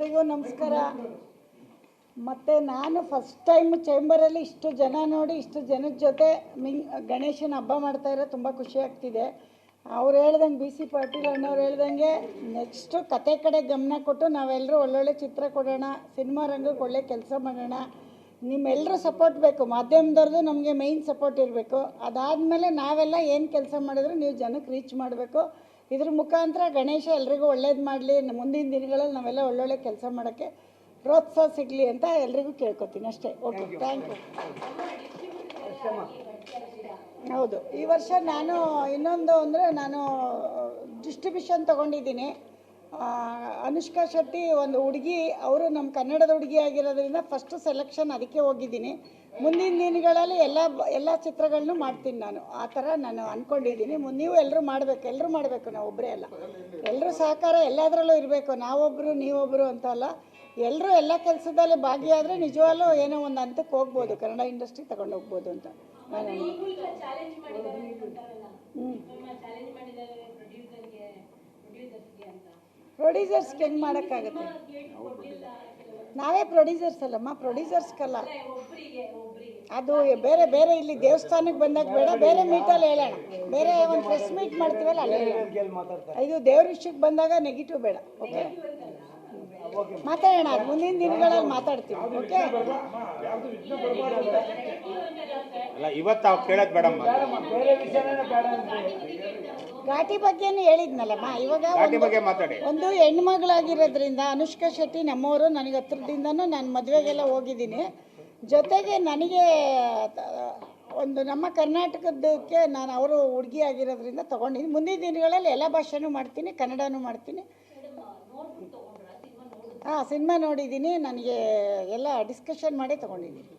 ಎಲ್ರಿಗೂ ನಮಸ್ಕಾರ. ಮತ್ತು ನಾನು ಫಸ್ಟ್ ಟೈಮ್ ಚೇಂಬರಲ್ಲಿ ಇಷ್ಟು ಜನ ನೋಡಿ ಇಷ್ಟು ಜನದ ಜೊತೆ ಗಣೇಶನ ಹಬ್ಬ ಮಾಡ್ತಾಯಿರೋ ತುಂಬ ಖುಷಿ ಆಗ್ತಿದೆ. ಅವ್ರು ಹೇಳ್ದಂಗೆ ಬಿ ಸಿ ಪಾಟೀಲ್ ಅಣ್ಣವ್ರು ಹೇಳ್ದಂಗೆ ನೆಕ್ಸ್ಟು ಕತೆ ಕಡೆ ಗಮನ ಕೊಟ್ಟು ನಾವೆಲ್ಲರೂ ಒಳ್ಳೊಳ್ಳೆ ಚಿತ್ರ ಕೊಡೋಣ, ಸಿನಿಮಾ ರಂಗಕ್ಕೆ ಒಳ್ಳೆ ಕೆಲಸ ಮಾಡೋಣ. ನಿಮ್ಮೆಲ್ಲರೂ ಸಪೋರ್ಟ್ ಬೇಕು, ಮಾಧ್ಯಮದವ್ರದ್ದು ನಮಗೆ ಮೇಯ್ನ್ ಸಪೋರ್ಟ್ ಇರಬೇಕು. ಅದಾದಮೇಲೆ ನಾವೆಲ್ಲ ಏನು ಕೆಲಸ ಮಾಡಿದ್ರು ನೀವು ಜನಕ್ಕೆ ರೀಚ್ ಮಾಡಬೇಕು. ಇದ್ರ ಮುಖಾಂತರ ಗಣೇಶ ಎಲ್ರಿಗೂ ಒಳ್ಳೇದು ಮಾಡಲಿ, ಮುಂದಿನ ದಿನಗಳಲ್ಲಿ ನಾವೆಲ್ಲ ಒಳ್ಳೊಳ್ಳೆ ಕೆಲಸ ಮಾಡೋಕ್ಕೆ ಪ್ರೋತ್ಸಾಹ ಸಿಗಲಿ ಅಂತ ಎಲ್ರಿಗೂ ಕೇಳ್ಕೊತೀನಿ ಅಷ್ಟೇ. Okay, thank you. ಹೌದು, ಈ ವರ್ಷ ನಾನು ಇನ್ನೊಂದು ಅಂದರೆ ನಾನು ಡಿಸ್ಟ್ರಿಬ್ಯೂಷನ್ ತೊಗೊಂಡಿದ್ದೀನಿ. ಅನುಷ್ಕಾ ಶೆಟ್ಟಿ ಒಂದು ಹುಡುಗಿ, ಅವರು ನಮ್ಮ ಕನ್ನಡದ ಹುಡುಗಿ ಆಗಿರೋದ್ರಿಂದ ಫಸ್ಟು ಸೆಲೆಕ್ಷನ್ ಅದಕ್ಕೆ ಹೋಗಿದ್ದೀನಿ. ಮುಂದಿನ ದಿನಗಳಲ್ಲಿ ಎಲ್ಲ ಚಿತ್ರಗಳನ್ನೂ ಮಾಡ್ತೀನಿ ನಾನು, ಆ ಥರ ನಾನು ಅಂದ್ಕೊಂಡಿದ್ದೀನಿ. ನೀವು ಎಲ್ಲರೂ ಮಾಡಬೇಕು, ನಾವು ಒಬ್ಬರೇ ಅಲ್ಲ, ಎಲ್ಲರೂ ಸಹಕಾರ ಎಲ್ಲದರಲ್ಲೂ ಇರಬೇಕು. ನಾವೊಬ್ಬರು ನೀವೊಬ್ಬರು ಅಂತ ಅಲ್ಲ, ಎಲ್ಲರೂ ಎಲ್ಲ ಕೆಲಸದಲ್ಲಿ ಭಾಗಿಯಾದರೆ ನಿಜವಾಗ್ಲೂ ಏನೋ ಒಂದು ಹಂತಕ್ಕೆ ಹೋಗ್ಬೋದು, ಕನ್ನಡ ಇಂಡಸ್ಟ್ರಿ ತಗೊಂಡು ಹೋಗ್ಬೋದು ಅಂತ. ಪ್ರೊಡ್ಯೂಸರ್ಸ್ಗೆ ಹೆಂಗೆ ಮಾಡೋಕ್ಕಾಗುತ್ತೆ? ನಾವೇ ಪ್ರೊಡ್ಯೂಸರ್ಸ್ ಅಲ್ಲಮ್ಮ, ಪ್ರೊಡ್ಯೂಸರ್ಸ್ಗಲ್ಲ ಅದು. ಬೇರೆ ಬೇರೆ ಇಲ್ಲಿ ದೇವಸ್ಥಾನಕ್ಕೆ ಬಂದಾಗ ಬೇಡ, ಬೇರೆ ಮೀಟಲ್ಲಿ ಹೇಳೋಣ, ಬೇರೆ ಒಂದು ಪ್ರೆಸ್ ಮೀಟ್ ಮಾಡ್ತೀವಲ್ಲ ಅಲ್ಲಿ ಇದು ದೇವ್ರ ವಿಷಯಕ್ಕೆ ಬಂದಾಗ ನೆಗೆಟಿವ್ ಬೇಡ. ಓಕೆ, ಮಾತಾಡೋಣ, ಮುಂದಿನ ದಿನಗಳಲ್ಲಿ ಮಾತಾಡ್ತೀವಿ. ಓಕೆ, ಘಾಟಿ ಬಗ್ಗೆನೂ ಹೇಳಿದ್ನಲ್ಲಮ್ಮ. ಇವಾಗ ಒಂದು ಹೆಣ್ಮಗಳಾಗಿರೋದ್ರಿಂದ ಅನುಷ್ಕಾ ಶೆಟ್ಟಿ ನಮ್ಮವರು, ನನಗೆ ಹತ್ರದಿಂದನೂ ನಾನು ಮದುವೆಗೆಲ್ಲ ಹೋಗಿದ್ದೀನಿ. ಜೊತೆಗೆ ನನಗೆ ಒಂದು ನಮ್ಮ ಕರ್ನಾಟಕದಕ್ಕೆ ನಾನು ಅವರು ಹುಡುಗಿ ಆಗಿರೋದ್ರಿಂದ ತೊಗೊಂಡಿದ್ದೀನಿ. ಮುಂದಿನ ದಿನಗಳಲ್ಲಿ ಎಲ್ಲ ಭಾಷೆನೂ ಮಾಡ್ತೀನಿ, ಕನ್ನಡನೂ ಮಾಡ್ತೀನಿ. ಸಿನಿಮಾ ನೋಡಿದ್ದೀನಿ, ನನಗೆ ಎಲ್ಲ ಡಿಸ್ಕಷನ್ ಮಾಡಿ ತೊಗೊಂಡಿದ್ದೀನಿ.